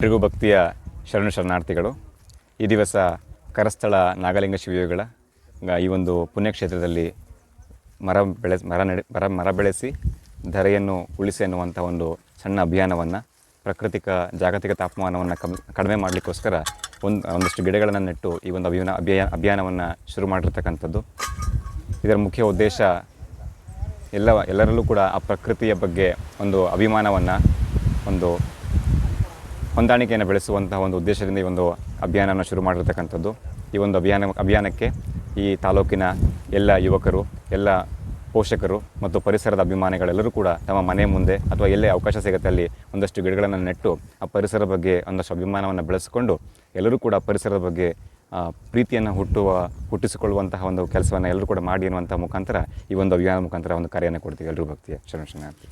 ಎಲ್ರಿಗೂ ಭಕ್ತಿಯ ಶರಣಾರ್ಥಿಗಳು. ಈ ದಿವಸ ಕರಸ್ಥಳ ನಾಗಲಿಂಗ ಶಿವಯೋಗಿಗಳ ಈ ಒಂದು ಪುಣ್ಯಕ್ಷೇತ್ರದಲ್ಲಿ ಮರ ಬೆಳೆಸಿ ಧರೆಯನ್ನು ಉಳಿಸಿ ಅನ್ನುವಂಥ ಒಂದು ಸಣ್ಣ ಅಭಿಯಾನವನ್ನು ಜಾಗತಿಕ ತಾಪಮಾನವನ್ನು ಕಡಿಮೆ ಮಾಡಲಿಕ್ಕೋಸ್ಕರ ಒಂದಷ್ಟು ಗಿಡಗಳನ್ನು ನೆಟ್ಟು ಈ ಒಂದು ಅಭಿಯಾನವನ್ನು ಶುರು ಮಾಡಿರ್ತಕ್ಕಂಥದ್ದು. ಇದರ ಮುಖ್ಯ ಉದ್ದೇಶ ಎಲ್ಲರಲ್ಲೂ ಕೂಡ ಆ ಪ್ರಕೃತಿಯ ಬಗ್ಗೆ ಒಂದು ಅಭಿಮಾನವನ್ನು, ಒಂದು ಹೊಂದಾಣಿಕೆಯನ್ನು ಬೆಳೆಸುವಂತಹ ಒಂದು ಉದ್ದೇಶದಿಂದ ಈ ಒಂದು ಅಭಿಯಾನವನ್ನು ಶುರು ಮಾಡಿರ್ತಕ್ಕಂಥದ್ದು. ಈ ಒಂದು ಅಭಿಯಾನಕ್ಕೆ ಈ ತಾಲೂಕಿನ ಎಲ್ಲ ಯುವಕರು, ಎಲ್ಲ ಪೋಷಕರು ಮತ್ತು ಪರಿಸರದ ಅಭಿಮಾನಿಗಳೆಲ್ಲರೂ ಕೂಡ ತಮ್ಮ ಮನೆ ಮುಂದೆ ಅಥವಾ ಎಲ್ಲೇ ಅವಕಾಶ ಸಿಗುತ್ತೆ ಅಲ್ಲಿ ಒಂದಷ್ಟು ಗಿಡಗಳನ್ನು ನೆಟ್ಟು ಆ ಪರಿಸರದ ಬಗ್ಗೆ ಒಂದಷ್ಟು ಅಭಿಮಾನವನ್ನು ಬೆಳೆಸಿಕೊಂಡು ಎಲ್ಲರೂ ಕೂಡ ಪರಿಸರದ ಬಗ್ಗೆ ಪ್ರೀತಿಯನ್ನು ಹುಟ್ಟಿಸಿಕೊಳ್ಳುವಂತಹ ಒಂದು ಕೆಲಸವನ್ನು ಎಲ್ಲರೂ ಕೂಡ ಮಾಡಿ ಅನ್ನುವಂಥ ಮುಖಾಂತರ ಈ ಒಂದು ಅಭಿಯಾನ ಮುಖಾಂತರ ಒಂದು ಕಾರ್ಯವನ್ನು ಕೊಡ್ತೀವಿ. ಎಲ್ಲರೂ ಭಕ್ತಿಯ ಶರಣಾರ್ಥಿ.